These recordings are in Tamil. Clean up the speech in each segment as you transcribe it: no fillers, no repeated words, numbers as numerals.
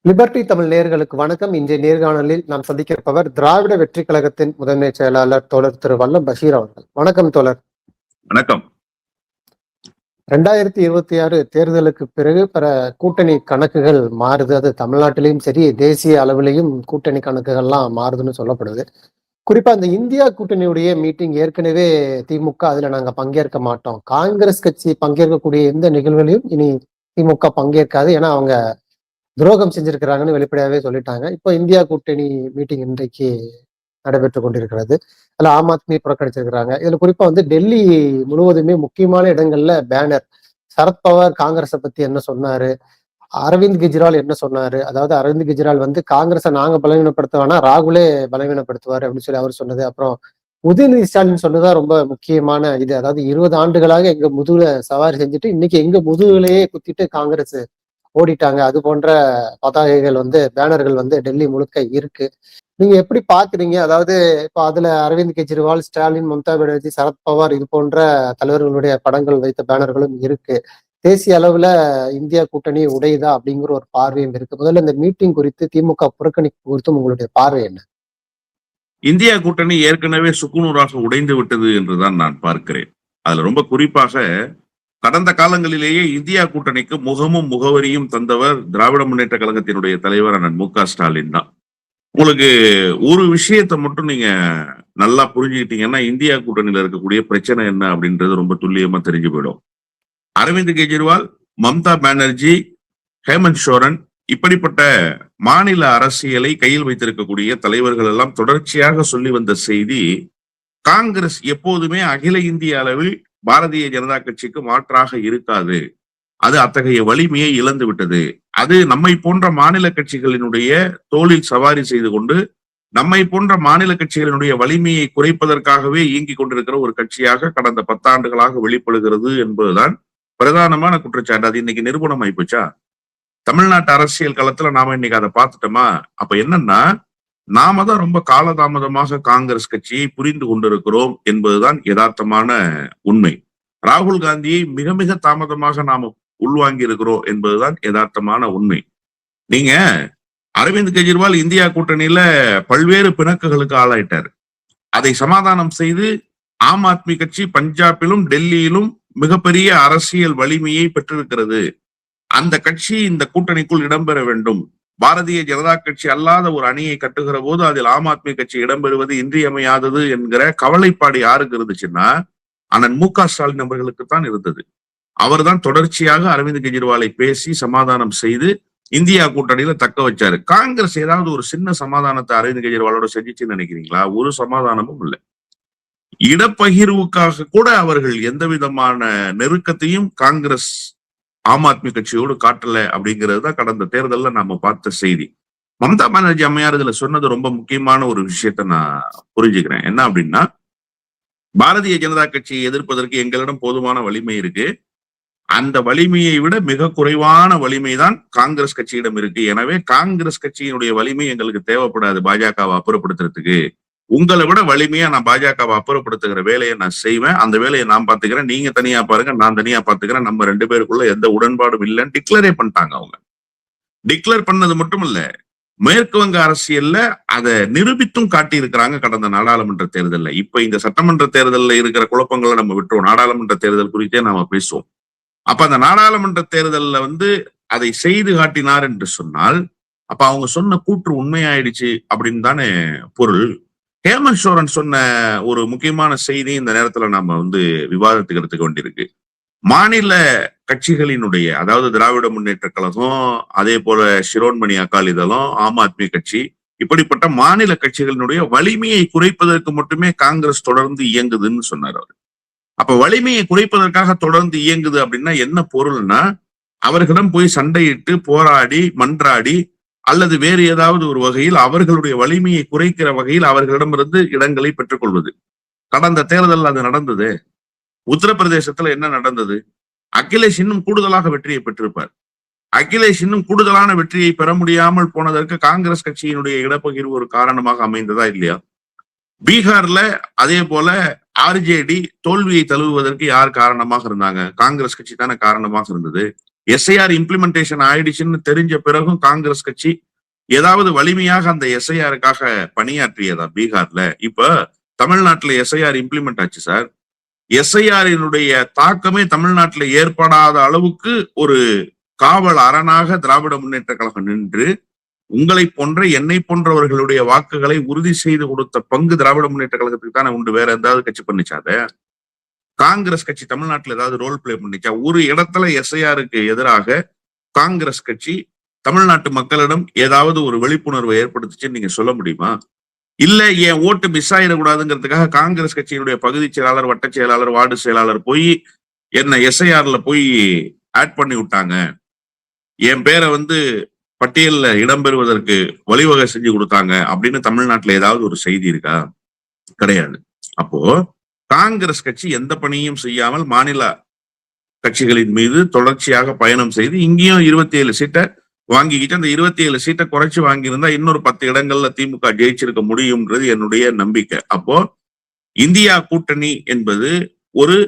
லிபர்டி தமிழ் நேயர்களுக்கு வணக்கம். இன்றைய நேர்காணலில் நாம் சந்திக்கிறப்பவர் திராவிட வெற்றி கழகத்தின் முதன்மை செயலாளர் தோழர் திரு வல்லம் பஷீர் அவர்கள். வணக்கம் தோழர். வணக்கம். 2026 தேர்தலுக்கு பிறகு பிற கூட்டணி கணக்குகள் மாறுது. அது தமிழ்நாட்டிலையும் சரி, தேசிய அளவிலையும் கூட்டணி கணக்குகள்லாம் மாறுதுன்னு சொல்லப்படுது. குறிப்பா இந்த இந்தியா கூட்டணியுடைய மீட்டிங் ஏற்கனவே திமுக அதுல நாங்க பங்கேற்க மாட்டோம், காங்கிரஸ் கட்சி பங்கேற்கக்கூடிய எந்த நிகழ்வுகளையும் இனி திமுக பங்கேற்காது, ஏன்னா அவங்க துரோகம் செஞ்சிருக்கிறாங்கன்னு வெளிப்படையாவே சொல்லிட்டாங்க. இப்போ இந்தியா கூட்டணி மீட்டிங் இன்றைக்கு நடைபெற்று கொண்டிருக்கிறது. அதுல ஆம் ஆத்மி புறக்கணிச்சிருக்கிறாங்க. இதுல குறிப்பா டெல்லி முழுவதுமே முக்கியமான இடங்கள்ல பேனர், சரத்பவார் காங்கிரஸை பத்தி என்ன சொன்னாரு, அரவிந்த் கெஜ்ரிவால் என்ன சொன்னாரு, அதாவது அரவிந்த் கெஜ்ரிவால் காங்கிரஸை நாங்க பலவீனப்படுத்த வேணா, ராகுலே பலவீனப்படுத்துவாரு அப்படின்னு சொல்லி அவர் சொன்னது. அப்புறம் உதயநிதி ஸ்டாலின் சொன்னதான் ரொம்ப முக்கியமான இது. அதாவது 20 ஆண்டுகளாக எங்க முதுகுல சவாரி செஞ்சுட்டு இன்னைக்கு எங்க முதுகுலையே குத்திட்டு காங்கிரஸ் ஓடிட்டாங்க. அது போன்ற பதாகைகள் பேனர்கள் டெல்லி முழுக்க இருக்கு. நீங்க எப்படி பாக்குறீங்க? அதாவது இப்ப அதுல அரவிந்த் கெஜ்ரிவால், ஸ்டாலின், மம்தா பானர்ஜி, சரத்பவார் இது போன்ற தலைவர்களுடைய படங்கள் வைத்த பேனர்களும் இருக்கு. தேசிய அளவுல இந்தியா கூட்டணி உடையுதா அப்படிங்கிற ஒரு பார்வையும் இருக்கு. முதல்ல இந்த மீட்டிங் குறித்து, திமுக புறக்கணிப்பு குறித்தும் உங்களுடைய பார்வை என்ன? இந்தியா கூட்டணி ஏற்கனவே சுக்குநூறாக உடைந்து விட்டது என்றுதான் நான் பார்க்கிறேன். அதுல ரொம்ப குறிப்பாக கடந்த காலங்களிலேயே இந்தியா கூட்டணிக்கு முகமும் முகவரியும் தந்தவர் திராவிட முன்னேற்ற கழகத்தினுடைய தலைவர் அண்ணன் மு க ஸ்டாலின் தான். உங்களுக்கு ஒரு விஷயத்தை மட்டும் நீங்க நல்லா புரிஞ்சுக்கிட்டீங்கன்னா இந்தியா கூட்டணியில இருக்கக்கூடிய பிரச்சனை என்ன அப்படின்றது ரொம்ப துல்லியமா தெரிஞ்சு போயிடும். அரவிந்த் கெஜ்ரிவால், மம்தா பானர்ஜி, ஹேமந்த் சோரன் இப்படிப்பட்ட மாநில அரசியலை கையில் வைத்திருக்கக்கூடிய தலைவர்கள் எல்லாம் தொடர்ச்சியாக சொல்லி வந்த செய்தி, காங்கிரஸ் எப்போதுமே அகில இந்திய அளவில் பாரதிய ஜனதா கட்சிக்கு மாற்றாக இருக்காது, அது அத்தகைய வலிமையை இழந்து விட்டது, அது நம்மை போன்ற மாநில கட்சிகளினுடைய தோளில் சவாரி செய்து கொண்டு நம்மை போன்ற மாநில கட்சிகளினுடைய வலிமையை குறைப்பதற்காகவே இயங்கிக் கொண்டிருக்கிற ஒரு கட்சியாக கடந்த 10 ஆண்டுகளாக வெளிப்படுகிறது என்பதுதான் பிரதானமான குற்றச்சாட்டு. அது இன்னைக்கு நிரூபணம் ஆயிப்போச்சா? தமிழ்நாட்டு அரசியல் களத்துல நாம இன்னைக்கு அதை பார்த்துட்டோமா? அப்ப என்னன்னா, நாம தான் ரொம்ப காலதாமதமாக காங்கிரஸ் கட்சியை புரிந்து கொண்டிருக்கிறோம் என்பதுதான் யதார்த்தமான உண்மை. ராகுல் காந்தியை மிக மிக தாமதமாக நாம உள்வாங்கி இருக்கிறோம் என்பதுதான் யதார்த்தமான உண்மை. நீங்க அரவிந்த் கெஜ்ரிவால் இந்தியா கூட்டணியில பல்வேறு பிணக்குகளுக்கு ஆளாயிட்டார். அதை சமாதானம் செய்து ஆம் ஆத்மி கட்சி பஞ்சாபிலும் டெல்லியிலும் மிகப்பெரிய அரசியல் வலிமையை பெற்றிருக்கிறது. அந்த கட்சி இந்த கூட்டணிக்குள் இடம்பெற வேண்டும். பாரதிய ஜனதா கட்சி அல்லாத ஒரு அணியை கட்டுகிற போது அதில் ஆம் ஆத்மி கட்சி இடம்பெறுவது இன்றியமையாதது என்கிற கவலைப்பாடு யாருக்கு இருந்துச்சுன்னா அண்ணன் மு க ஸ்டாலின் அவர்களுக்குத்தான் இருந்தது. அவர் தான் தொடர்ச்சியாக அரவிந்த் கெஜ்ரிவாலை பேசி சமாதானம் செய்து இந்தியா கூட்டணியில தக்க வச்சாரு. காங்கிரஸ் ஏதாவது ஒரு சின்ன சமாதானத்தை அரவிந்த் கெஜ்ரிவாலோட செஞ்சுச்சுன்னு நினைக்கிறீங்களா? ஒரு சமாதானமும் இல்லை. இடப்பகிர்வுக்காக கூட அவர்கள் எந்த விதமான நெருக்கத்தையும் காங்கிரஸ் ஆம் ஆத்மி கட்சியோடு காட்டல அப்படிங்கிறது தான் கடந்த தேர்தல்ல நாம பார்த்த செய்தி. மம்தா பானர்ஜி அம்மையார் இதுல சொன்னது ரொம்ப முக்கியமான ஒரு விஷயத்த நான் புரிஞ்சுக்கிறேன். என்ன அப்படின்னா, பாரதிய ஜனதா கட்சியை எதிர்ப்பதற்கு எங்களிடம் போதுமான வலிமை இருக்கு, அந்த வலிமையை விட மிக குறைவான வலிமை தான் காங்கிரஸ் கட்சியிடம் இருக்கு. எனவே காங்கிரஸ் கட்சியினுடைய வலிமை எங்களுக்கு தேவைப்படாது பாஜகவை அப்புறப்படுத்துறதுக்கு. உங்களை விட வலிமையா நான் பாஜகவை அப்புறப்படுத்துகிற வேலையை நான் செய்வேன், அந்த வேலையை நான் பாத்துக்கிறேன், நீங்க தனியா பாருங்க, நான் தனியா பாத்துக்கிறேன், நம்ம 2 பேருக்குள்ள எந்த உடன்பாடும் இல்லைன்னு டிக்ளரே பண்ணிட்டாங்க. அவங்க டிக்ளேர் பண்ணது மட்டும் இல்ல, மேற்கு வங்க அரசியல்ல அதை நிரூபித்தும் காட்டி இருக்கிறாங்க கடந்த நாடாளுமன்ற தேர்தல்ல. இப்ப இந்த சட்டமன்ற தேர்தல்ல இருக்கிற குழப்பங்களை நம்ம விட்டுருவோம், நாடாளுமன்ற தேர்தல் குறித்தே நாம பேசுவோம். அப்ப அந்த நாடாளுமன்ற தேர்தல்ல அதை செய்து காட்டினார் என்று சொன்னால் அப்ப அவங்க சொன்ன கூற்று உண்மையாயிடுச்சு அப்படின்னு தானே பொருள். ஹேமந்த் சோரன் சொன்ன ஒரு முக்கியமான செய்தி இந்த நேரத்துல நாம விவாதத்துக்கு எடுத்துக்க வேண்டியிருக்கு. மாநில கட்சிகளினுடைய, அதாவது திராவிட முன்னேற்ற கழகம், அதே போல சிரோன்மணி அகாலி தளம், ஆம் ஆத்மி கட்சி, இப்படிப்பட்ட மாநில கட்சிகளினுடைய வலிமையை குறைப்பதற்கு மட்டுமே காங்கிரஸ் தொடர்ந்து இயங்குதுன்னு சொன்னார் அவர். அப்ப வலிமையை குறைப்பதற்காக தொடர்ந்து இயங்குது அப்படின்னா என்ன பொருள்னா, அவர்களிடம் போய் சண்டையிட்டு போராடி மன்றாடி அல்லது வேறு ஏதாவது ஒரு வகையில் அவர்களுடைய வலிமையை குறைக்கிற வகையில் அவர்களிடமிருந்து இடங்களை பெற்றுக்கொள்வது. கடந்த தேர்தல் அது நடந்தது. உத்தரப்பிரதேசத்துல என்ன நடந்தது? அகிலேஷ் இன்னும் கூடுதலாக வெற்றியை பெற்றிருப்பார். அகிலேஷ் இன்னும் கூடுதலான வெற்றியை பெற முடியாமல் போனதற்கு காங்கிரஸ் கட்சியினுடைய இடப்பகிர்வு ஒரு காரணமாக அமைந்ததா இல்லையா? பீகார்ல அதே போல ஆர்ஜேடி தோல்வியை தழுவுவதற்கு யார் காரணமாக இருந்தாங்க? காங்கிரஸ் கட்சி தானே காரணமாக இருந்தது. எஸ்ஐஆர் இம்ப்ளிமெண்டேஷன் ஆயிடுச்சுன்னு தெரிஞ்ச பிறகும் காங்கிரஸ் கட்சி ஏதாவது வலிமையாக அந்த எஸ்ஐஆருக்காக பணியாற்றியதா பீகார்ல? இப்ப தமிழ்நாட்டுல எஸ்ஐஆர் இம்ப்ளிமெண்ட் ஆச்சு சார். எஸ்ஐஆரினுடைய தாக்கமே தமிழ்நாட்டுல ஏற்படாத அளவுக்கு ஒரு காவல் அரணாக திராவிட முன்னேற்ற கழகம் நின்று உங்களை போன்ற என்னை போன்றவர்களுடைய வாக்குகளை உறுதி செய்து கொடுத்த பங்கு திராவிட முன்னேற்ற கழகத்துக்கு தானே உண்டு. வேற ஏதாவது கட்சி பண்ணிச்சாத? காங்கிரஸ் கட்சி தமிழ்நாட்டுல ஏதாவது ரோல் பிளே பண்ணிச்சா? ஒரு இடத்துல எஸ்ஐஆருக்கு எதிராக காங்கிரஸ் கட்சி தமிழ்நாட்டு மக்களிடம் ஏதாவது ஒரு விழிப்புணர்வை ஏற்படுத்துச்சுன்னு நீங்க சொல்ல முடியுமா? இல்ல என் ஓட்டு மிஸ் ஆயிடக்கூடாதுங்கிறதுக்காக காங்கிரஸ் கட்சியினுடைய பகுதி செயலாளர், வட்ட செயலாளர், வார்டு செயலாளர் போய் என்ன எஸ்ஐஆர்ல போய் ஆட் பண்ணி விட்டாங்க, என் பேரை பட்டியல்ல இடம்பெறுவதற்கு வழிவகை செஞ்சு கொடுத்தாங்க அப்படின்னு தமிழ்நாட்டுல ஏதாவது ஒரு செய்தி இருக்கா? கிடையாது. அப்போ காங்கிரஸ் கட்சி எந்த பணியும் செய்யாமல் மாநில கட்சிகளின் மீது தொடர்ச்சியாக பயணம் செய்து இங்கேயும் 27 சீட்டை வாங்கிக்கிட்டு அந்த 27 சீட்டை குறைச்சு வாங்கியிருந்தா இன்னொரு 10 இடங்கள்ல திமுக ஜெயிச்சிருக்க முடியும்ன்றது என்னுடைய நம்பிக்கை. அப்போ இந்தியா கூட்டணி என்பது ஒரு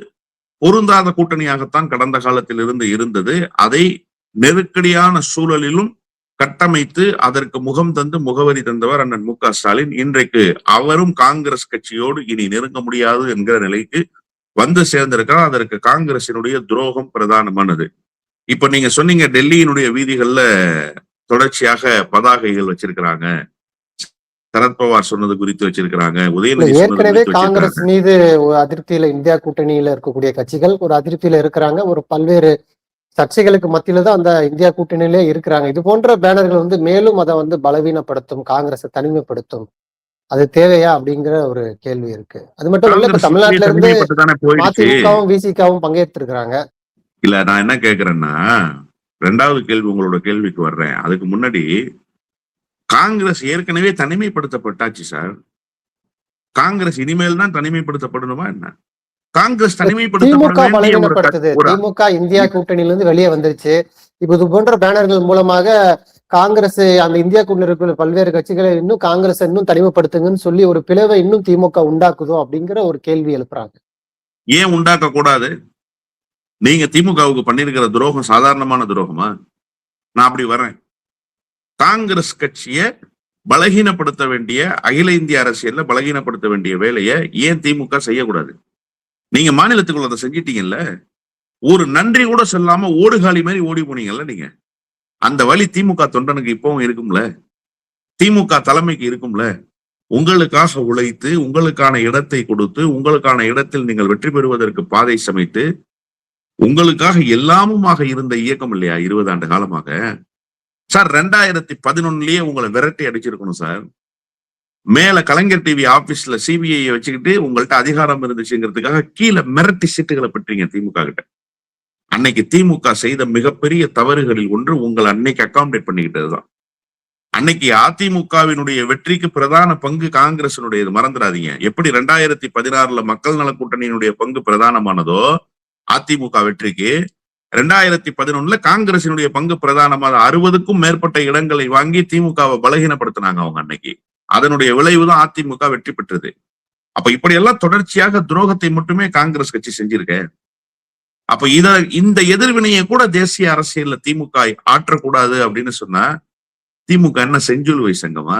பொருந்தாத கூட்டணியாகத்தான் கடந்த காலத்தில் இருந்தது. அதை நெருக்கடியான சூழலிலும் கட்டமைத்து அதற்கு முகம் தந்து முகவரி தந்தவர் அண்ணன் மு க ஸ்டாலின். இன்றைக்கு அவரும் காங்கிரஸ் கட்சியோடு இனி நெருங்க முடியாது என்கிற நிலைக்கு சேர்ந்திருக்கிறார். அதற்கு காங்கிரசினுடைய துரோகம் பிரதானமானது. இப்ப நீங்க சொன்னீங்க டெல்லியினுடைய வீதிகள்ல தொடர்ச்சியாக பதாகைகள் வச்சிருக்கிறாங்க, சரத்பவார் சொன்னது குறித்து வச்சிருக்கிறாங்க, உதயநிதி ஏற்கனவே காங்கிரஸ் மீது ஒரு அதிருப்தியில இந்தியா கூட்டணியில இருக்கக்கூடிய கட்சிகள் ஒரு அதிருப்தியில இருக்கிறாங்க. ஒரு பல்வேறு சர்ச்சைகளுக்கு மத்தியில தான் அந்த இந்தியா கூட்டணியிலே இருக்கிறாங்க. இது போன்ற பேனர்கள் மேலும் அதை பலவீனப்படுத்தும், காங்கிரஸை தனிமைப்படுத்தும். அது தேவையா அப்படிங்கிற ஒரு கேள்வி இருக்கு. அது மட்டும் இல்ல, இப்ப தமிழ்நாட்டுல இருந்து மதிமுகவும் விசிகாவும் பங்கேற்றிருக்கிறாங்க. இல்ல, நான் என்ன கேக்குறேன்னா, 2வது கேள்வி உங்களோட கேள்விக்கு வர்றேன். அதுக்கு முன்னாடி காங்கிரஸ் ஏற்கனவே தனிமைப்படுத்தப்பட்டாச்சு சார். காங்கிரஸ் இனிமேல் தான் தனிமைப்படுத்தப்படணுமா என்ன? காங்கிரஸ் பலவீனப்படுத்துது. திமுக இந்தியா கூட்டணியிலிருந்து வெளியே வந்துருச்சு. இப்ப இது போன்ற பேனர்கள் மூலமாக காங்கிரஸ் அந்த இந்தியா கூட்டணியில் இருக்கிற பல்வேறு கட்சிகளை இன்னும் காங்கிரஸ் இன்னும் தனிமைப்படுத்துங்கன்னு சொல்லி ஒரு பிளவை இன்னும் திமுக உண்டாக்குதோ அப்படிங்கிற ஒரு கேள்வி எழுப்புறாங்க. ஏன் உண்டாக்க கூடாது? நீங்க திமுகவுக்கு பண்ணிருக்கிற துரோகம் சாதாரணமான துரோகமா? நான் அப்படி வரேன். காங்கிரஸ் கட்சியை பலகீனப்படுத்த வேண்டிய, அகில இந்திய அரசியல்ல பலகீனப்படுத்த வேண்டிய வேலையை ஏன் திமுக செய்யக்கூடாது? நீங்க மாநிலத்துக்குள்ள அதை செஞ்சிட்டீங்கல்ல. ஒரு நன்றி கூட சொல்லாம ஓடுகாலி மாதிரி ஓடி போனீங்கல்ல நீங்க. அந்த வழி திமுக தொண்டனுக்கு இப்பவும் இருக்கும்ல, திமுக தலைமைக்கு இருக்கும்ல. உங்களுக்காக உழைத்து, உங்களுக்கான இடத்தை கொடுத்து, உங்களுக்கான இடத்தில் நீங்கள் வெற்றி பெறுவதற்கு பாதை சமைத்து, உங்களுக்காக எல்லாமுமாக இருந்த இயக்கம் இல்லையா 20 ஆண்டு காலமாக? சார் 2011லயே உங்களை விரட்டி அடிச்சிருக்கணும் சார். மேல கலைஞர் டிவி ஆபீஸ்ல சிபிஐ வச்சுக்கிட்டு உங்கள்ட்ட அதிகாரம் இருந்துச்சுங்கிறதுக்காக கீழே மிரட்டி சீட்டுகளை பெற்றீங்க திமுக கிட்ட. அன்னைக்கு திமுக செய்த மிகப்பெரிய தவறுகளில் ஒன்று உங்களை அன்னைக்கு அகாமடேட் பண்ணிக்கிட்டதுதான். அன்னைக்கு அதிமுகவினுடைய வெற்றிக்கு பிரதான பங்கு காங்கிரசினுடையது, மறந்துடாதீங்க. எப்படி 2016 மக்கள் நல கூட்டணியினுடைய பங்கு பிரதானமானதோ அதிமுக வெற்றிக்கு, 2011 காங்கிரசினுடைய பங்கு பிரதானமான 60க்கும் மேற்பட்ட இடங்களை வாங்கி திமுகவை பலகீனப்படுத்தினாங்க அவங்க அன்னைக்கு. அதனுடைய விளைவுதான் அதிமுக வெற்றி பெற்றது. அப்ப இப்படி எல்லாம் தொடர்ச்சியாக துரோகத்தை மட்டுமே காங்கிரஸ் கட்சி செஞ்சிருக்க. அப்ப இந்த எதிர்வினையை கூட தேசிய அரசியல்ல திமுக ஆற்றக்கூடாது அப்படின்னு சொன்னா, திமுக என்ன செஞ்சுலுவை சங்கமா?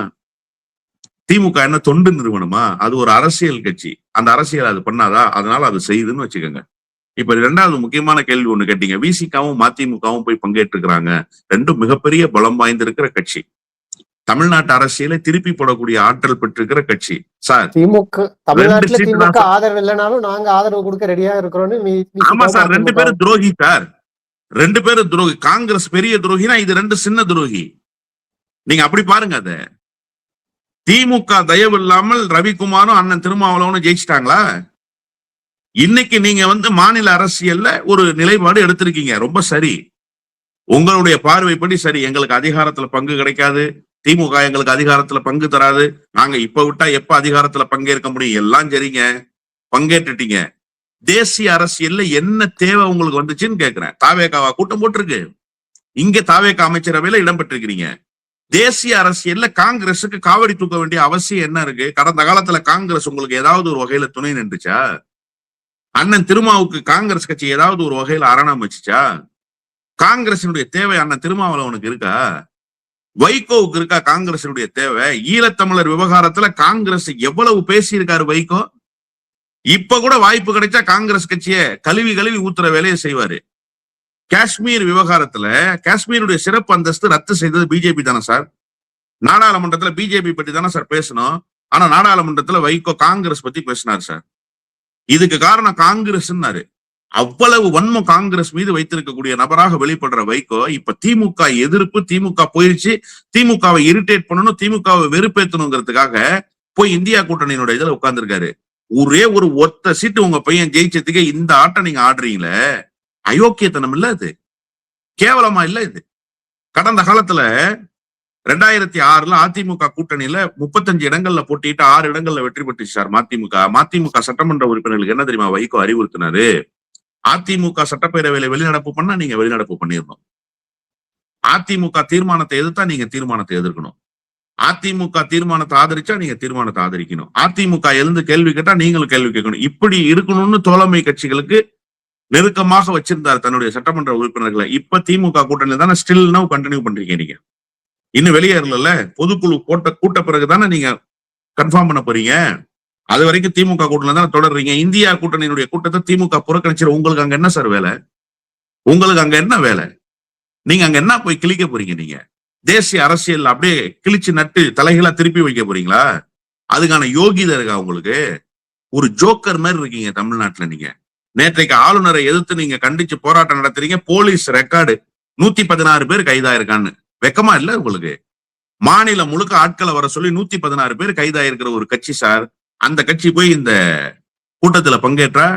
திமுக என்ன தொண்டு நிறுவனமா? அது ஒரு அரசியல் கட்சி. அந்த அரசியல் அது பண்ணாதா? அதனால அது செய்யுதுன்னு வச்சுக்கோங்க. இப்ப 2வது முக்கியமான கேள்வி ஒண்ணு கேட்டீங்க. விசிகாவும் மதிமுகவும் போய் பங்கேற்றுக்கிறாங்க. ரெண்டும் மிகப்பெரிய பலம் வாய்ந்திருக்கிற கட்சி. தமிழ்நாட்டு அரசியலை திருப்பி போடக்கூடிய ஆற்றல் பெற்றிருக்கிற கட்சி. சார் திமுக தமிழ்நாட்டுல திமுக ஆதரவு இல்லைனாலும் நாங்க ஆதரவு கொடுக்க ரெடியா இருக்கிறோம்னு. ஆமா சார், 2 பேரும் துரோகி சார். 2 பேரும் துரோகி. காங்கிரஸ் பெரிய துரோகினா இது 2 சின்ன துரோகி. நீங்க அப்படி பாருங்க. அத திமுக தயவு இல்லாமல் ரவிக்குமாரும் அண்ணன் திருமாவளவனும் ஜெயிச்சிட்டாங்களா? இன்னைக்கு நீங்க மாநில அரசியல்ல ஒரு நிலைப்பாடு எடுத்திருக்கீங்க. ரொம்ப சரி, உங்களுடைய பார்வைப்படி சரி. எங்களுக்கு அதிகாரத்துல பங்கு கிடைக்காது, திமுக எங்களுக்கு அதிகாரத்துல பங்கு தராது, நாங்க இப்ப விட்டா எப்ப அதிகாரத்துல பங்கேற்க முடியும்? எல்லாம் சரிங்க, பங்கேற்றுட்டீங்க. தேசிய அரசியல்ல என்ன தேவை உங்களுக்கு வந்துச்சுன்னு கேக்குறேன். தாவேகாவா கூட்டம் போட்டிருக்கு, இங்க தாவேகா அமைச்சரவையில இடம்பெற்றிருக்கிறீங்க. தேசிய அரசியல்ல காங்கிரஸுக்கு காவடி தூக்க வேண்டிய அவசியம் என்ன இருக்கு? கடந்த காலத்துல காங்கிரஸ் உங்களுக்கு ஏதாவது ஒரு வகையில துணை நின்றுச்சா? அண்ணன் திருமாவுக்கு காங்கிரஸ் கட்சி ஏதாவது ஒரு வகையில அரணம் வச்சுச்சா? காங்கிரசினுடைய தேவை அண்ணன் திருமாவளவனுக்கு இருக்கா? வைகோவுக்கு இருக்கா காங்கிரசினுடைய தேவை? ஈழத்தமிழர் விவகாரத்துல காங்கிரஸ் எவ்வளவு பேசியிருக்காரு வைகோ. இப்ப கூட வாய்ப்பு கிடைச்சா காங்கிரஸ் கட்சியை கழுவி கழுவி ஊத்துற வேலையை செய்வாரு. காஷ்மீர் விவகாரத்துல காஷ்மீருடைய சிறப்பு அந்தஸ்து ரத்து செய்தது பிஜேபி தானே சார்? நாடாளுமன்றத்துல பிஜேபி பத்தி தானே சார் பேசணும். ஆனா நாடாளுமன்றத்துல வைகோ காங்கிரஸ் பத்தி பேசினார் சார். இதுக்கு காரணம் காங்கிரஸ்னாரு. அவ்வளவு வன்மம் காங்கிரஸ் மீது வைத்திருக்கக்கூடிய நபராக வெளிப்படுற வைகோ இப்ப திமுக எதிர்ப்பு, திமுக போயிருச்சு, திமுகவை இரிட்டேட் பண்ணணும், திமுகவை வெறுப்பேற்றணுங்கிறதுக்காக போய் இந்தியா கூட்டணியினுடைய இதுல உட்கார்ந்துருக்காரு. ஒரே ஒரு ஒத்த சீட்டு உங்க பையன் ஜெயிச்சதுக்கு இந்த ஆட்டம் நீங்க ஆடுறீங்களே, அயோக்கியத்தனம் இல்ல இது? கேவலமா இல்ல இது? கடந்த காலத்துல 2006 அதிமுக கூட்டணியில 35 இடங்கள்ல போட்டிட்டு 6 இடங்கள்ல வெற்றி பெற்றுச்சு சார் மதிமுக சட்டமன்ற உறுப்பினர்களுக்கு என்ன தெரியுமா வைகோ அறிவுறுத்தினாரு? அதிமுக சட்டப்பேரவையில வெளிநடப்பு பண்ணா நீங்க வெளிநடப்பு பண்ணிடணும். அதிமுக தீர்மானத்தை எதிர்த்தா நீங்க தீர்மானத்தை எதிர்க்கணும். அதிமுக தீர்மானத்தை ஆதரிச்சா நீங்க தீர்மானத்தை ஆதரிக்கணும். அதிமுக எழுந்து கேள்வி கேட்டா நீங்களும் கேள்வி கேட்கணும். இப்படி இருக்கணும்னு தோழமை கட்சிகளுக்கு நெருக்கமாக வச்சிருந்தார் தன்னுடைய சட்டமன்ற உறுப்பினர்களை. இப்ப திமுக கூட்டணியில தானே ஸ்டில் நவ் கண்டினியூ பண்றீங்க. நீங்க இன்னும் வெளியேறல. பொதுக்குழு கூட்ட பிறகுதானே நீங்க கன்ஃபார்ம் பண்ண போறீங்க. அது வரைக்கும் திமுக கூட்டணியில தானே தொடர்றீங்க. இந்தியா கூட்டணியினுடைய கூட்டத்தை திமுக புறக்கணிச்சிட உங்களுக்கு அங்க என்ன சார் வேலை? உங்களுக்கு அங்க என்ன வேலை? நீங்க அங்க என்ன போய் கிழிக்க போறீங்க? நீங்க தேசிய அரசியல் அப்படியே கிழிச்சு நட்டு தலைகளா திருப்பி வைக்க போறீங்களா? அதுக்கான யோகிதை இருக்கா உங்களுக்கு? ஒரு ஜோக்கர் மாதிரி இருக்கீங்க தமிழ்நாட்டுல. நீங்க நேற்றைக்கு ஆளுநரை எதிர்த்து நீங்க கண்டிச்சு போராட்டம் நடத்துறீங்க. போலீஸ் ரெக்கார்டு 116 பேர் கைதாயிருக்கான்னு. வெக்கமா இல்ல உங்களுக்கு? மாநிலம் முழுக்க ஆட்களை வர சொல்லி 116 பேர் கைதாயிருக்கிற ஒரு கட்சி சார். அந்த கட்சி போய் இந்த கூட்டத்துல பங்கேற்றா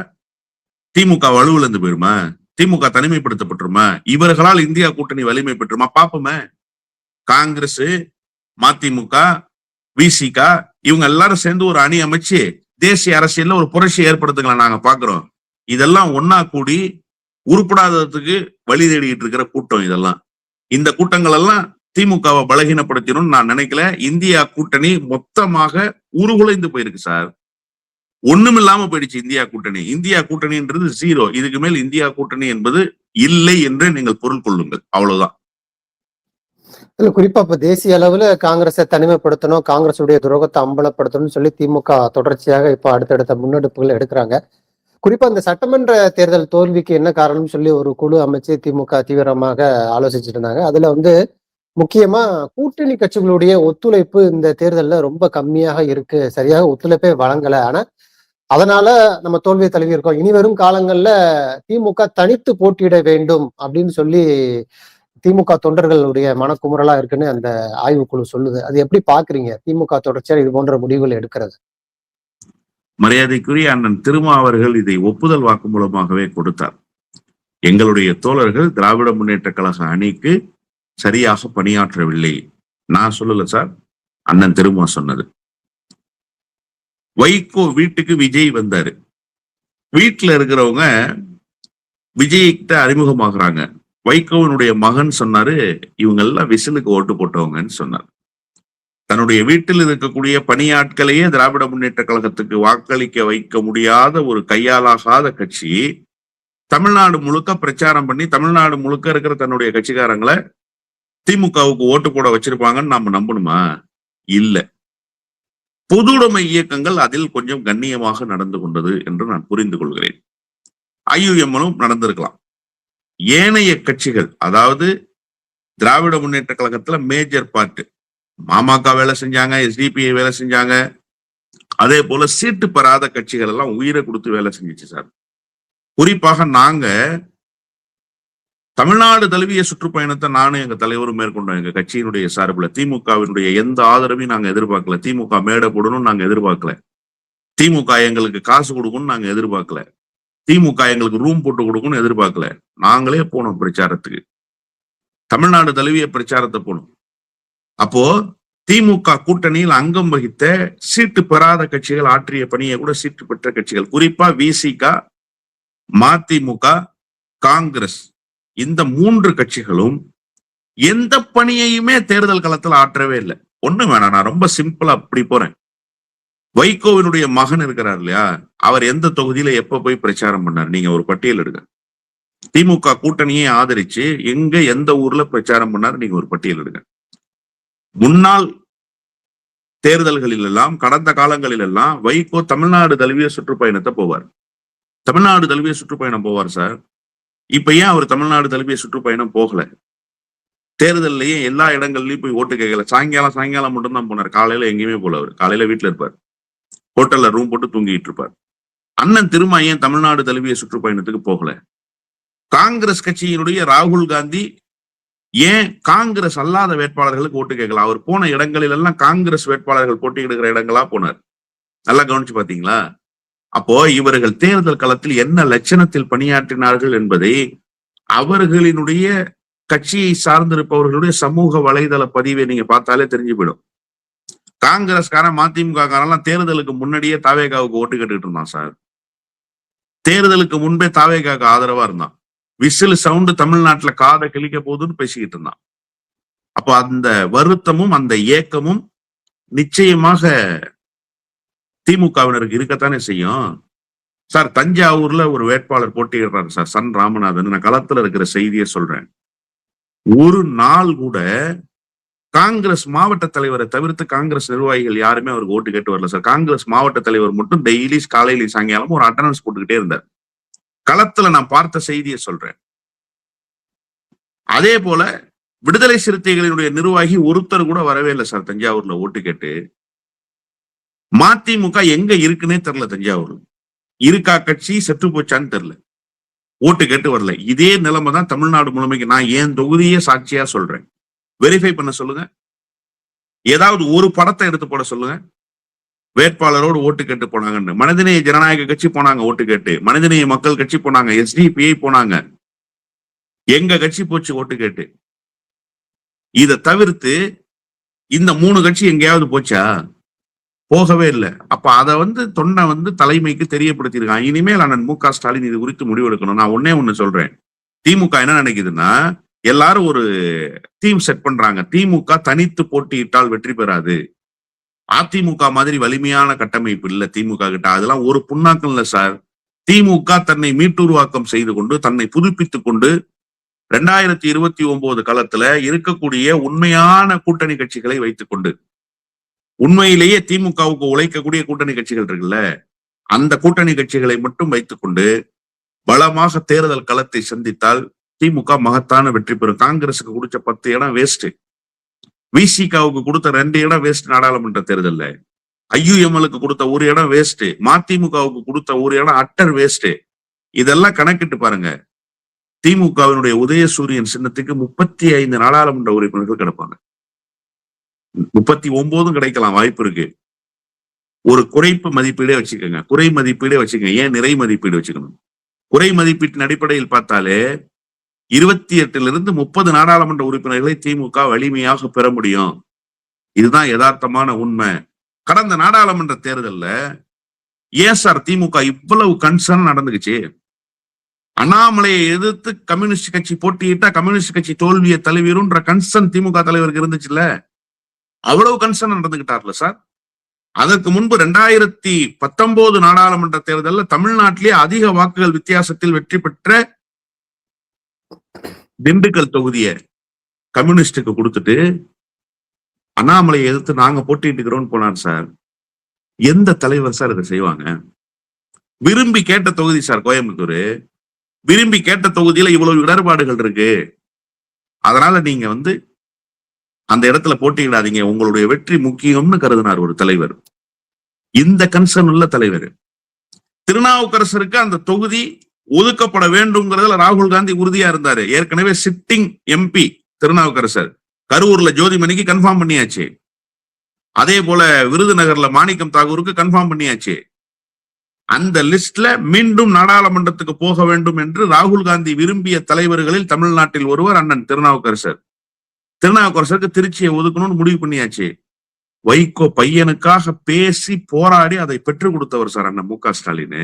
திமுக வலுவில இருந்து போயிருமா? திமுக தனிமைப்படுத்தப்பட்டுருமா? இவர்களால் இந்தியா கூட்டணி வலிமை பெற்றுமா? பாப்போமே. காங்கிரஸ், மதிமுக, விசிக இவங்க எல்லாரும் சேர்ந்து ஒரு அணி அமைச்சு தேசிய அரசியல்ல ஒரு புரட்சி ஏற்படுத்துக்கலாம் நாங்க பாக்குறோம். இதெல்லாம் ஒன்னா கூடி உருப்படாததுக்கு வழி தேடிட்டு இருக்கிற கூட்டம் இதெல்லாம். இந்த கூட்டங்கள் எல்லாம் திமுகவை பலகீனப்படுத்தணும்னு நான் நினைக்கல. இந்தியா கூட்டணி மொத்தமாக உருகுலைந்து போயிருக்கு சார். ஒண்ணும் இல்லாம போயிடுச்சு இந்தியா கூட்டணி. இந்தியா கூட்டணின்றது 0. இதுக்கு மேல் இந்தியா கூட்டணி என்பது இல்லை என்று நீங்கள் பொருள் கொள்ளுங்கள். அவ்வளவுதான். குறிப்பா இப்ப தேசிய அளவுல காங்கிரஸை தனிமைப்படுத்தணும், காங்கிரசுடைய துரோகத்தை அம்பலப்படுத்தணும்னு சொல்லி திமுக தொடர்ச்சியாக இப்ப அடுத்தடுத்த முன்னெடுப்புகள் எடுக்கிறாங்க. குறிப்பா இந்த சட்டமன்ற தேர்தல் தோல்விக்கு என்ன காரணம்னு சொல்லி ஒரு குழு அமைச்சு திமுக தீவிரமாக ஆலோசிச்சுட்டு இருந்தாங்க. அதுல முக்கியமா கூட்டணி கட்சிகளுடைய ஒத்துழைப்பு இந்த தேர்தல்ல ரொம்ப கம்மியாக இருக்கு, சரியாக ஒத்துழைப்பே வழங்கல. ஆனா அதனால நம்ம தோல்வியை தழுவி இருக்கோம். இனி வரும் காலங்கள்ல திமுக தனித்து போட்டியிட வேண்டும் அப்படின்னு சொல்லி திமுக தொண்டர்களுடைய மனக்குமுறலா இருக்குன்னு அந்த ஆய்வுக்குழு சொல்லுது. அது எப்படி பாக்குறீங்க? திமுக தொடர்ச்சியா இது போன்ற முடிவுகள் எடுக்கிறது. மரியாதைக்குரிய அண்ணன் திருமா அவர்கள் இதை ஒப்புதல் வாக்கு மூலமாகவே கொடுத்தார். எங்களுடைய தோழர்கள் திராவிட முன்னேற்ற கழக அணிக்கு சரியாக பணியாற்றவில்லை. நான் சொல்லல சார், அண்ணன் திருமா சொன்னது. வைகோ வீட்டுக்கு விஜய் வந்தாரு. வீட்டுல இருக்கிறவங்க விஜய் கிட்ட அறிமுகமாகறாங்க. வைகோவினுடைய மகன் சொன்னாரு, இவங்க எல்லாம் விசிலுக்கு ஓட்டு போட்டவங்கன்னு சொன்னார். தன்னுடைய வீட்டில் இருக்கக்கூடிய பணியாட்களையே திராவிட முன்னேற்ற கழகத்துக்கு வாக்களிக்க வைக்க முடியாத ஒரு கையாலாகாத கட்சி தமிழ்நாடு முழுக்க பிரச்சாரம் பண்ணி தமிழ்நாடு முழுக்க இருக்கிற தன்னுடைய கட்சிக்காரங்களை திமுகவுக்கு ஓட்டு போட வச்சிருப்பாங்கன்னு நாம நம்பணுமா? இல்ல. பொதுவுடைமை இயக்கங்கள் அதில் கொஞ்சம் கண்ணியமாக நடந்து கொண்டது என்று நான் புரிந்து கொள்கிறேன். IUMலும் நடந்திருக்கலாம். ஏனைய கட்சிகள், அதாவது திராவிட முன்னேற்ற கழகத்துல மேஜர் பார்ட் மாமக வேலை செஞ்சாங்க, SDPI வேலை செஞ்சாங்க. அதே போல சீட்டு பெறாத கட்சிகள் எல்லாம் உயிரை கொடுத்து வேலை செஞ்சிச்சு சார். குறிப்பாக நாங்க தமிழ்நாடு தழுவிய சுற்றுப்பயணத்தை நானும் எங்க தலைவரும் மேற்கொண்டோம். எங்க கட்சியினுடைய சார்பில் திமுகவினுடைய எந்த ஆதரவையும் நாங்க எதிர்பார்க்கல. திமுக மேடை போடணும்னு நாங்க எதிர்பார்க்கல. திமுக எங்களுக்கு காசு கொடுக்கணும்னு நாங்க எதிர்பார்க்கல. திமுக எங்களுக்கு ரூம் போட்டு கொடுக்கணும்னு எதிர்பார்க்கல. நாங்களே போனோம் பிரச்சாரத்துக்கு. தமிழ்நாடு தழுவிய பிரச்சாரத்தை போனோம். அப்போ திமுக கூட்டணியில் அங்கம் வகித்த சீட்டு பெறாத கட்சிகள் ஆற்றிய பணியை கூட சீட்டு பெற்ற கட்சிகள், குறிப்பா விசிக, மதிமுக, காங்கிரஸ், இந்த 3 கட்சிகளும் எந்த பணியையுமே தேர்தல் களத்தில் ஆற்றவே இல்லை. ஒண்ணு வேணாம், நான் ரொம்ப சிம்பிளா அப்படி போறேன். வைகோவினுடைய மகன் இருக்கிறார் இல்லையா, அவர் எந்த தொகுதியில எப்ப போய் பிரச்சாரம் பண்ணார்? நீங்க ஒரு பட்டியல் எடுங்க. திமுக கூட்டணியை ஆதரிச்சு எங்க எந்த ஊர்ல பிரச்சாரம் பண்ணாரு நீங்க ஒரு பட்டியல் எடுங்க. முன்னாள் தேர்தல்களில் எல்லாம், கடந்த காலங்களில் எல்லாம் வைகோ தமிழ்நாடு தழுவிய சுற்றுப்பயணத்தை போவார். தமிழ்நாடு தழுவிய சுற்றுப்பயணம் போவார் சார். இப்ப ஏன் அவர் தமிழ்நாடு தழுவிய சுற்றுப்பயணம் போகல? தேர்தல்லையே எல்லா இடங்கள்லயும் போய் ஓட்டு கேட்கல. சாயங்காலம் மட்டும்தான் போனார். காலையில எங்கேயுமே போல. அவர் காலையில வீட்டுல இருப்பார், ஹோட்டல்ல ரூம் போட்டு தூங்கிட்டு இருப்பார். அண்ணன் திரும்ப ஏன் தமிழ்நாடு தழுவிய சுற்றுப்பயணத்துக்கு போகல? காங்கிரஸ் கட்சியினுடைய ராகுல் காந்தி ஏன் காங்கிரஸ் அல்லாத வேட்பாளர்களுக்கு ஓட்டு கேட்கலாம்? அவர் போன இடங்களில் எல்லாம் காங்கிரஸ் வேட்பாளர்கள் போட்டியிடுகிற இடங்களா போனார். நல்லா கவனிச்சு பாத்தீங்களா? அப்போ இவர்கள் தேர்தல் களத்தில் என்ன லட்சணத்தில் பணியாற்றினார்கள் என்பதை அவர்களினுடைய கட்சியை சார்ந்திருப்பவர்களுடைய சமூக வலைதள பதிவை நீங்க பார்த்தாலே தெரிஞ்சு போயிடும். காங்கிரஸ்காரன் மதிமுக காரெல்லாம் தேர்தலுக்கு முன்னாடியே தாவேகாவுக்கு ஓட்டு கேட்டுக்கிட்டு இருந்தான் சார். தேர்தலுக்கு முன்பே தாவேகாவுக்கு ஆதரவா இருந்தான். விசில் சவுண்டு தமிழ்நாட்டுல காதை கிழிக்க போகுதுன்னு பேசிக்கிட்டு இருந்தான். அப்ப அந்த வருத்தமும் அந்த ஏக்கமும் நிச்சயமாக திமுகவினருக்கு இருக்கத்தானே செய்யும் சார். தஞ்சாவூர்ல ஒரு வேட்பாளர் போட்டியிடுறாரு சார், சன் ராமநாதன். நான் களத்துல இருக்கிற செய்தியை சொல்றேன். ஒரு நாள் கூட காங்கிரஸ் மாவட்ட தலைவரை தவிர்த்து காங்கிரஸ் நிர்வாகிகள் யாருமே அவருக்கு ஓட்டு கேட்டு வரல சார். காங்கிரஸ் மாவட்ட தலைவர் மட்டும் டெய்லி காலையில சாயங்காலம் ஒரு அட்டண்டன்ஸ் போட்டுக்கிட்டே இருந்தார். களத்துல நான் பார்த்த செய்தியை சொல்றேன். அதே போல விடுதலை சிறுத்தைகளினுடைய நிர்வாகி ஒருத்தர் கூட வரவே இல்லை சார் தஞ்சாவூர்ல ஓட்டு கேட்டு. மதிமுக எங்க இருக்குன்னே தெரியல. தஞ்சாவூர்ல இருக்கா கட்சி, செத்து போச்சான்னு தெரியல. ஓட்டு கேட்டு வரல. இதே நிலைமை தான் தமிழ்நாடு முழுமைக்கு. நான் ஏன் தொகுதியே சாட்சியா சொல்றேன். வெரிஃபை பண்ண சொல்லுங்க. ஏதாவது ஒரு படத்தை எடுத்து போட சொல்லுங்க. வேட்பாளரோடு ஓட்டு கேட்டு போனாங்கன்னு. மனிதநேய ஜனநாயக கட்சி போனாங்க ஓட்டு கேட்டு, மனிதநேய மக்கள் கட்சி போனாங்க, எஸ்டிபிஐ போனாங்க, எங்க கட்சி போச்சு ஓட்டு கேட்டு. இதை தவிர்த்து இந்த 3 கட்சி எங்கேயாவது போச்சா? போகவே இல்லை. அப்ப அதை தொண்டை தலைமைக்கு தெரியப்படுத்தியிருக்காங்க. இனிமேல் அண்ணன் மு க ஸ்டாலின் இது குறித்து முடிவெடுக்கணும். நான் ஒண்ணு சொல்றேன். திமுக என்ன நினைக்குதுன்னா, எல்லாரும் ஒரு தீம் செட் பண்றாங்க. திமுக தனித்து போட்டியிட்டால் வெற்றி பெறாது. அதிமுக மாதிரி வலிமையான கட்டமைப்பு இல்ல திமுக கிட்ட. அதெல்லாம் ஒரு புண்ணாக்கம் இல்ல சார். திமுக தன்னை மீட்டுருவாக்கம் செய்து கொண்டு, தன்னை புதுப்பித்துக் கொண்டு 2029 காலத்துல இருக்கக்கூடிய உண்மையான கூட்டணி கட்சிகளை வைத்துக் கொண்டு, உண்மையிலேயே திமுகவுக்கு உழைக்கக்கூடிய கூட்டணி கட்சிகள் இருக்குல்ல, அந்த கூட்டணி கட்சிகளை மட்டும் வைத்துக் கொண்டு பலமாக தேர்தல் களத்தை சந்தித்தால் திமுக மகத்தான வெற்றி பெறும். காங்கிரசுக்கு கொடுத்த 10 இடம் வேஸ்ட், விசிகாவுக்கு கொடுத்த 2 இடம் வேஸ்ட் நாடாளுமன்ற தேர்தல்ல, ஐயுஎம்எலுக்கு கொடுத்த 1 இடம் வேஸ்ட், மதிமுகவுக்கு கொடுத்த 1 இடம் அட்டர் வேஸ்ட். இதெல்லாம் கணக்கிட்டு பாருங்க. திமுகவினுடைய உதயசூரியன் சின்னத்துக்கு 35 நாடாளுமன்ற உறுப்பினர்கள் கிடைப்பாங்க. 39 கிடைக்கலாம், வாய்ப்பு இருக்கு. ஒரு குறைப்பு மதிப்பீடே வச்சுக்கோங்க, குறை மதிப்பீடே வச்சுக்கோங்க. ஏன் நிறை மதிப்பீடு வச்சுக்கணும்? குறை மதிப்பீட்டின் அடிப்படையில் பார்த்தாலே 28 30 நாடாளுமன்ற உறுப்பினர்களை திமுக வலிமையாக பெற முடியும். இதுதான் யதார்த்தமான உண்மை. கடந்த நாடாளுமன்ற தேர்தல்ல ஏன் சார் திமுக இவ்வளவு கன்சர்ன் நடந்துக்குச்சு? அண்ணாமலையை எதிர்த்து கம்யூனிஸ்ட் கட்சி போட்டியிட்டா கம்யூனிஸ்ட் கட்சி தோல்வியை தழுவிடும்ன்ற கன்சர்ன் திமுக தலைவருக்கு இருந்துச்சுல்ல, அவ்வளவு கன்சர்ன் நடந்துகிட்டார்ல சார். அதற்கு முன்பு 2019 நாடாளுமன்ற தேர்தலில் தமிழ்நாட்டிலேயே அதிக வாக்குகள் வித்தியாசத்தில் வெற்றி பெற்ற திண்டுக்கல் தொகுதியை கம்யூனிஸ்டுக்கு கொடுத்துட்டு அண்ணாமலையை எதிர்த்து நாங்க போட்டிட்டு போனார் சார். எந்த தலைவர் சார் இதை செய்வாங்க? விரும்பி கேட்ட தொகுதி சார் கோயம்புத்தூர். விரும்பி கேட்ட தொகுதியில இவ்வளவு இடர்பாடுகள் இருக்கு. அதனால நீங்க அந்த இடத்துல போட்டியிடாதீங்க, உங்களுடைய வெற்றி முக்கியம்னு கருதினார் ஒரு தலைவர். இந்த கன்சர்ன் உள்ள தலைவர். திருநாவுக்கரசருக்கு அந்த தொகுதி ஒதுக்கப்பட வேண்டும்ங்கிறதுல ராகுல் காந்தி உறுதியா இருந்தாரு. ஏற்கனவே சிட்டிங் எம்பி திருநாவுக்கரசர் கரூர்ல ஜோதிமணிக்கு கன்ஃபார்ம் பண்ணியாச்சு. அதே போல விருதுநகர்ல மாணிக்கம் தாகூருக்கு கன்ஃபார்ம் பண்ணியாச்சு. அந்த லிஸ்ட்ல மீண்டும் நாடாளுமன்றத்துக்கு போக வேண்டும் என்று ராகுல் காந்தி விரும்பிய தலைவர்களில் தமிழ்நாட்டில் ஒருவர் அண்ணன் திருநாவுக்கரசர். திருநாவுக்கரசருக்கு திருச்சியை ஒதுக்கணும்னு முடிவு பண்ணியாச்சு. வைகோ பையனுக்காக பேசி போராடி அதை பெற்றுக் கொடுத்தவர் சார் அண்ணன் மு க ஸ்டாலின்.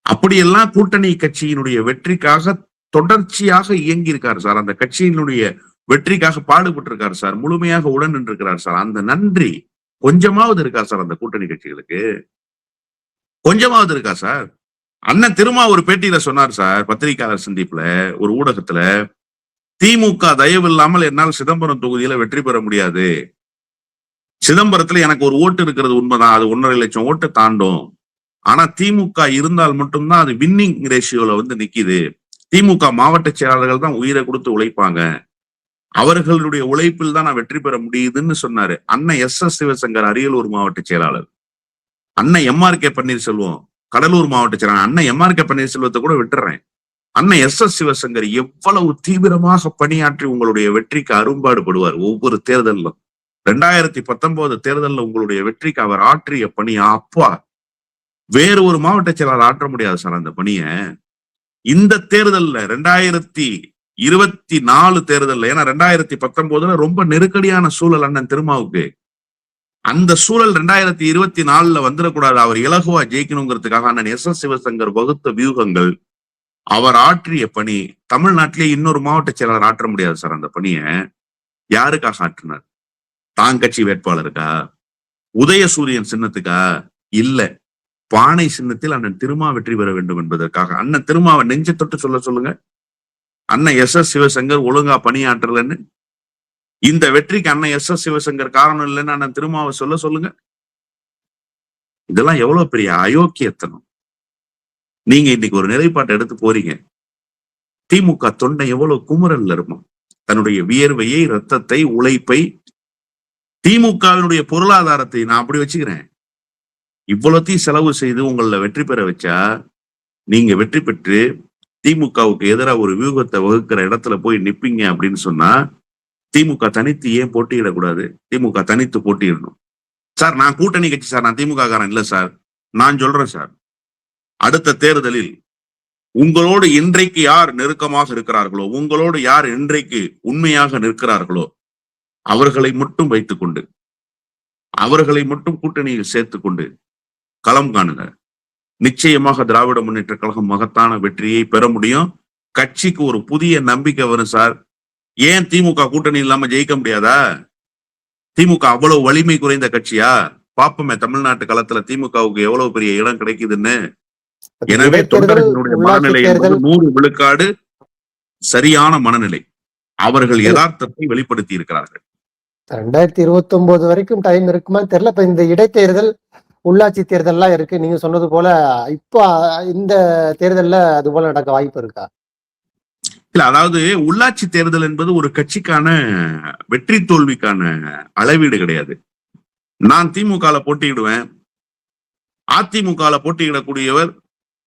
அப்படியெல்லாம் கூட்டணி கட்சியினுடைய வெற்றிக்காக தொடர்ச்சியாக இயங்கி இருக்காரு சார். அந்த கட்சியினுடைய வெற்றிக்காக பாடுபட்டு இருக்காரு சார். முழுமையாக உடன் நின்றிருக்கிறார் சார். அந்த நன்றி கொஞ்சமாவது இருக்கா சார் அந்த கூட்டணி கட்சிகளுக்கு? கொஞ்சமாவது இருக்கா சார்? அண்ணன் திருமா ஒரு பேட்டியில சொன்னார் சார், பத்திரிகையாளர் சந்திப்புல, ஒரு ஊடகத்துல, திமுக தயவு இல்லாமல் என்னால் சிதம்பரம் தொகுதியில வெற்றி பெற முடியாது. சிதம்பரத்துல எனக்கு ஒரு ஓட்டு இருக்கிறது உண்மைதான், அது 1.5 லட்சம் ஓட்டு தாண்டும். ஆனா திமுக இருந்தால் மட்டும்தான் அது வின்னிங் ரேஷியோல வந்து நிக்குது. திமுக மாவட்ட செயலாளர்கள் தான் உயிரை கொடுத்து உழைப்பாங்க, அவர்களுடைய உழைப்பில் தான் நான் வெற்றி பெற முடியுதுன்னு சொன்னாரு அண்ணன் எஸ் சிவசங்கர், அரியலூர் மாவட்ட செயலாளர். அண்ணன் MRK பன்னீர்செல்வம், கடலூர் மாவட்ட செயலாளர். அண்ணன் MRK பன்னீர்செல்வத்தை கூட விட்டுறேன், அண்ணன் எஸ் சிவசங்கர் எவ்வளவு தீவிரமாக பணியாற்றி உங்களுடைய வெற்றிக்கு அரும்பாடுபடுவார் ஒவ்வொரு தேர்தலும். 2019 தேர்தலில் உங்களுடைய வெற்றிக்கு அவர் ஆற்றிய பணி அப்பா வேறு ஒரு மாவட்ட செயலாளர் ஆற்ற முடியாது சார் அந்த பணிய. இந்த தேர்தல்ல 2024 தேர்தல்ல, ஏன்னா 2019 ரொம்ப நெருக்கடியான சூழல் அண்ணன் திருமாவுக்கு. அந்த சூழல் 2024 வந்துடக்கூடாது, அவர் இலகுவா ஜெயிக்கணுங்கிறதுக்காக அண்ணன் எஸ் சிவசங்கர் வகுத்த வியூகங்கள், அவர் ஆற்றிய பணி தமிழ்நாட்டிலே இன்னொரு மாவட்ட செயலாளர் ஆற்ற முடியாது சார் அந்த பணிய. யாருக்காக ஆற்றினார்? தான் கட்சி வேட்பாளருக்கா? உதயசூரியன் சின்னத்துக்கா? இல்ல, பானை சின்னத்தில் அண்ணன் திருமா வெற்றி பெற வேண்டும் என்பதற்காக. அண்ணன் திருமாவை நெஞ்ச தொட்டு சொல்லுங்க, அண்ணன் எஸ் சிவசங்கர் ஒழுங்கா பணியாற்றலன்னு. இந்த வெற்றிக்கு அண்ணன் எஸ் சிவசங்கர் காரணம் இல்லைன்னு அண்ணன் திருமாவை சொல்லுங்க. இதெல்லாம் எவ்வளவு பெரிய அயோக்கியத்தனம். நீங்க இன்னைக்கு ஒரு நிலைப்பாட்டை எடுத்து போறீங்க. திமுக தொண்டை எவ்வளவு குமுறல்ல இருக்கும், தன்னுடைய வியர்வையை, ரத்தத்தை, உழைப்பை, திமுகவினுடைய பொருளாதாரத்தை நான் அப்படி வச்சுக்கிறேன், இவ்வளத்தையும் செலவு செய்து உங்களை வெற்றி பெற வச்சா, நீங்க வெற்றி பெற்று திமுகவுக்கு எதிராக ஒரு வியூகத்தை வகுக்கிற இடத்துல போய் நிப்பீங்க அப்படின்னு சொன்னா, திமுக தனித்து ஏன் போட்டியிடக்கூடாது? திமுக தனித்து போட்டியிடணும் சார். நான் கூட்டணி கட்சி சார், நான் திமுக காரன் இல்ல சார். நான் சொல்றேன் சார், அடுத்த தேர்தலில் உங்களோடு இன்றைக்கு யார் நெருக்கமாக இருக்கிறார்களோ, உங்களோடு யார் இன்றைக்கு உண்மையாக நிற்கிறார்களோ, அவர்களை மட்டும் வைத்துக்கொண்டு, அவர்களை மட்டும் கூட்டணியில் சேர்த்துக் கொண்டு களம் காணுங்க. நிச்சயமாக திராவிட முன்னேற்ற கழகம் மகத்தான வெற்றியை பெற முடியும். கட்சிக்கு ஒரு புதிய நம்பிக்கை வரும் சார். ஏன் திமுக கூட்டணி இல்லாம ஜெயிக்க முடியாதா? திமுக அவ்வளவு வலிமை குறைந்த கட்சியா? பாப்போமே தமிழ்நாட்டு களத்துல திமுகவுக்கு எவ்வளவு பெரிய இடம் கிடைக்குதுன்னு. எனவே தொண்டர்களுடைய மனநிலை என்பது 100 விழுக்காடு சரியான மனநிலை. அவர்கள் யதார்த்தத்தை வெளிப்படுத்தி இருக்கிறார்கள். 2029 வரைக்கும் டைம் இருக்குமா தெரியல. இப்ப இந்த இடைத்தேர்தல், உள்ளாட்சி தேர்தல்லாம் இருக்கு, நீங்க சொன்னது போல. இப்போ இந்த தேர்தல்ல அது போல நடக்க வாய்ப்பு இருக்கா? இல்ல, அதாவது உள்ளாட்சி தேர்தல் என்பது ஒரு கட்சிக்கான வெற்றி தோல்விக்கான அளவீடு கிடையாது. நான் திமுகல போட்டியிடுவேன், அதிமுகல போட்டியிடக்கூடியவர்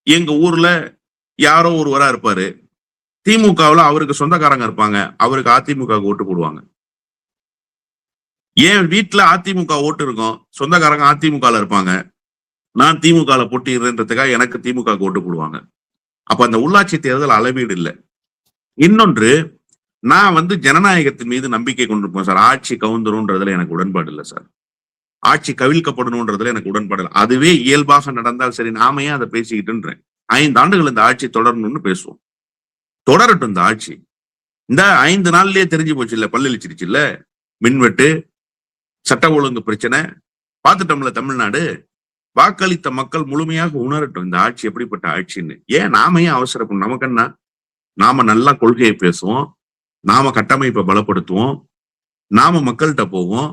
எங்க ஊர்ல யாரோ ஒருவரா இருப்பாரு, திமுகவுல அவருக்கு சொந்தக்காரங்க இருப்பாங்க, அவருக்கு அதிமுக ஓட்டு போடுவாங்க. என் வீட்டுல அதிமுக ஓட்டு இருக்கும், சொந்தக்காரங்க அதிமுகல இருப்பாங்க, நான் திமுகல போட்டிடுறேன்றதுக்காக எனக்கு திமுக ஓட்டு போடுவாங்க. அப்ப அந்த உள்ளாட்சி தேர்தல் அளவீடு இல்லை. இன்னொன்று, நான் ஜனநாயகத்தின் மீது நம்பிக்கை கொண்டிருப்பேன் சார். ஆட்சி கவுந்தரும்ன்றதுல எனக்கு உடன்பாடு இல்லை சார். ஆட்சி கவிழ்க்கப்படணும்ன்றதுல எனக்கு உடன்பாடு இல்லை. அதுவே இயல்பாக நடந்தால் சரி, நாம ஏன் அதை பேசிக்கிட்டுன்றேன். 5 ஆண்டுகள் இந்த ஆட்சி தொடரணும்னு பேசுவோம். தொடரட்டும் இந்த ஆட்சி. இந்த 5 நாள்லயே தெரிஞ்சு போச்சு இல்ல, பல்லிழிச்சிருச்சு இல்ல, மின்வெட்டு, சட்ட ஒழுங்கு பிரச்சனை பார்த்துட்டோம்ல தமிழ்நாடு. வாக்களித்த மக்கள் முழுமையாக உணரட்டும் இந்த ஆட்சி எப்படிப்பட்ட ஆட்சின்னு. ஏன் நாம ஏன் அவசரப்படும்? நமக்குன்னா நாம நல்லா கொள்கையை பேசுவோம், நாம கட்டமைப்பை பலப்படுத்துவோம், நாம மக்கள்கிட்ட போவோம்,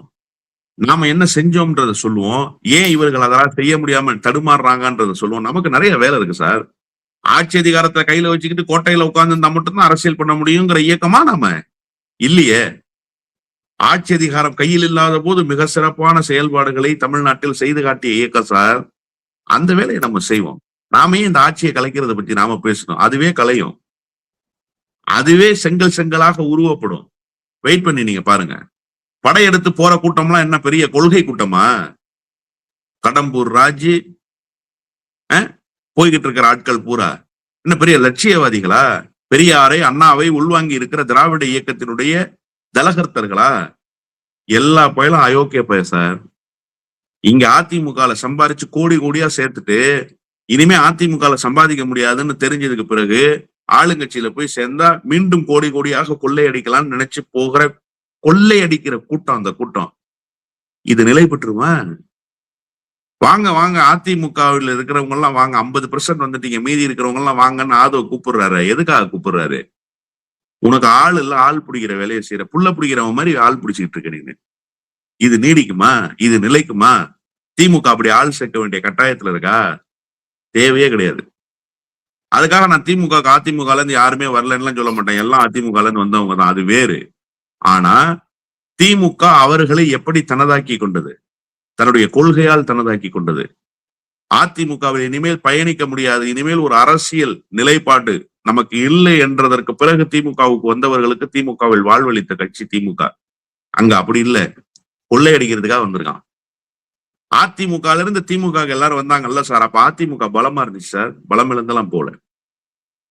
நாம என்ன செஞ்சோம்ன்றத சொல்லுவோம். ஏன் இவர்கள் அதெல்லாம் செய்ய முடியாம தடுமாறுறாங்கன்றத சொல்லுவோம். நமக்கு நிறைய வேலை இருக்கு சார். ஆட்சி அதிகாரத்தை கையில வச்சுக்கிட்டு கோட்டையில உட்கார்ந்து இருந்தா மட்டும்தான் அரசியல் பண்ண முடியுங்கிற இயக்கமா நாம இல்லையே. ஆட்சி அதிகாரம் கையில் இல்லாத போது மிக சிறப்பான செயல்பாடுகளை தமிழ்நாட்டில் செய்து காட்டிய இயக்கம் சார். அந்த வேலையை நம்ம செய்வோம். நாமே இந்த ஆட்சியை கலைக்கிறத பற்றி நாம பேசணும். அதுவே கலையும், அதுவே செங்கல் செங்கலாக உருவப்படும். வெயிட் பண்ணி நீங்க பாருங்க. படையெடுத்து போற கூட்டம்லாம் என்ன பெரிய கொள்கை கூட்டமா? கடம்பூர் ராஜு போய்கிட்டு இருக்கிற ஆட்கள் பூரா என்ன பெரிய லட்சியவாதிகளா? பெரியாரை, அண்ணாவை உள்வாங்கி இருக்கிற திராவிட இயக்கத்தினுடைய தலகர்த்தர்களா? எல்லா பயலும் அயோக்கிய பய சார். இங்க அதிமுகல சம்பாரிச்சு கோடி கோடியா சேர்த்துட்டு இனிமே அதிமுகல சம்பாதிக்க முடியாதுன்னு தெரிஞ்சதுக்கு பிறகு ஆளுங்கட்சியில போய் சேர்ந்தா மீண்டும் கோடி கோடியாக கொள்ளையடிக்கலாம்னு நினைச்சு போகிற கொள்ளையடிக்கிற கூட்டம் அந்த கூட்டம். இது நிலை பெற்றுமா? வாங்க வாங்க அதிமுகவில் இருக்கிறவங்க எல்லாம் வாங்க, 50% வந்துட்டீங்க, மீதி இருக்கிறவங்க எல்லாம் வாங்கன்னு ஆதவ கூப்பிடுறாரு. எதுக்காக கூப்பிடுறாரு? உனக்கு ஆள் இல்ல, ஆள் பிடிக்கிற வேலையை செய்யற, புள்ள பிடிக்கிறவன் மாதிரி ஆள் பிடிச்சிட்டு இருக்க நீங்க. இது நீடிக்குமா? இது நிலைக்குமா? திமுக அப்படி ஆள் சேர்க்க வேண்டிய கட்டாயத்துல இருக்கா? தேவையே கிடையாது. அதுக்காக நான் திமுக அதிமுகல இருந்து யாருமே வரலன்னு சொல்ல மாட்டேன். எல்லாம் அதிமுகல இருந்து வந்தவங்க தான், அது வேறு. ஆனா திமுக அவர்களை எப்படி தனதாக்கி கொண்டது? தன்னுடைய கொள்கையால் தனதாக்கி கொண்டது. அதிமுகவில் இனிமேல் பயணிக்க முடியாது, இனிமேல் ஒரு அரசியல் நிலைப்பாடு நமக்கு இல்லை என்றதற்கு பிறகு திமுகவுக்கு வந்தவர்களுக்கு திமுகவில் வாழ்வளித்த கட்சி திமுக. அங்க அப்படி இல்ல, கொள்ளையடிக்கிறதுக்காக வந்திருக்கான். அதிமுகல இருந்து திமுக எல்லாரும் வந்தாங்கல்ல சார், அப்ப அதிமுக பலமா இருந்துச்சு சார், பலம் இழந்தெல்லாம் போல.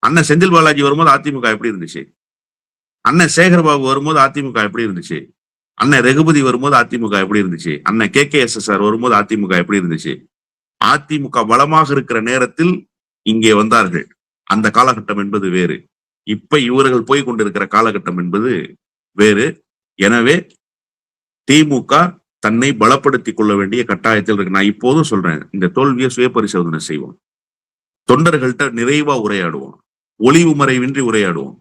அண்ணன் செந்தில் பாலாஜி வரும்போது அதிமுக எப்படி இருந்துச்சு? அண்ணன் சேகர்பாபு வரும்போது அதிமுக எப்படி இருந்துச்சு? அண்ணன் ரகுபதி வரும்போது அதிமுக எப்படி இருந்துச்சு? அண்ணன் KKSSR வரும்போது அதிமுக எப்படி இருந்துச்சு? அதிமுக பலமாக இருக்கிற நேரத்தில் இங்கே வந்தார்கள். அந்த காலகட்டம் என்பது வேறு. இப்ப இவர்கள் போய் கொண்டிருக்கிற காலகட்டம் என்பது வேறு. எனவே திமுக தன்னை பலப்படுத்திக் கொள்ள வேண்டிய கட்டாயத்தில் இருக்கு. நான் இப்போதும் சொல்றேன், இந்த தோல்வியை சுய பரிசோதனை செய்வோம். தொண்டர்கள்ட்ட நிறைவா உரையாடுவோம், ஒளிவு மறைவின்றி உரையாடுவோம்,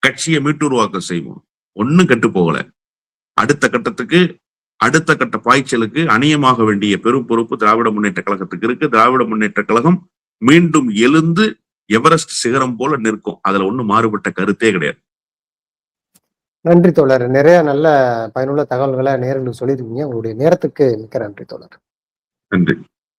கட்சியை மீட்டுருவாக்க செய்வோம். ஒன்னும் கெட்டு போகல. அடுத்த கட்டத்துக்கு, அடுத்த கட்ட பாய்ச்சலுக்கு அணியமாக வேண்டிய பெரும் பொறுப்பு திராவிட முன்னேற்ற கழகத்துக்கு இருக்கு. திராவிட முன்னேற்ற கழகம் மீண்டும் எழுந்து எவரெஸ்ட் சிகரம் போல நிற்கும். அதுல ஒண்ணும் மாறுபட்ட கருத்தே கிடையாது. நன்றி தோழர். நிறைய நல்ல பயனுள்ள தகவல்களை நேயர்களுக்கு சொல்லியிருக்கீங்க. உங்களுடைய நேரத்துக்கு மிக்க நன்றி தோழர். நன்றி.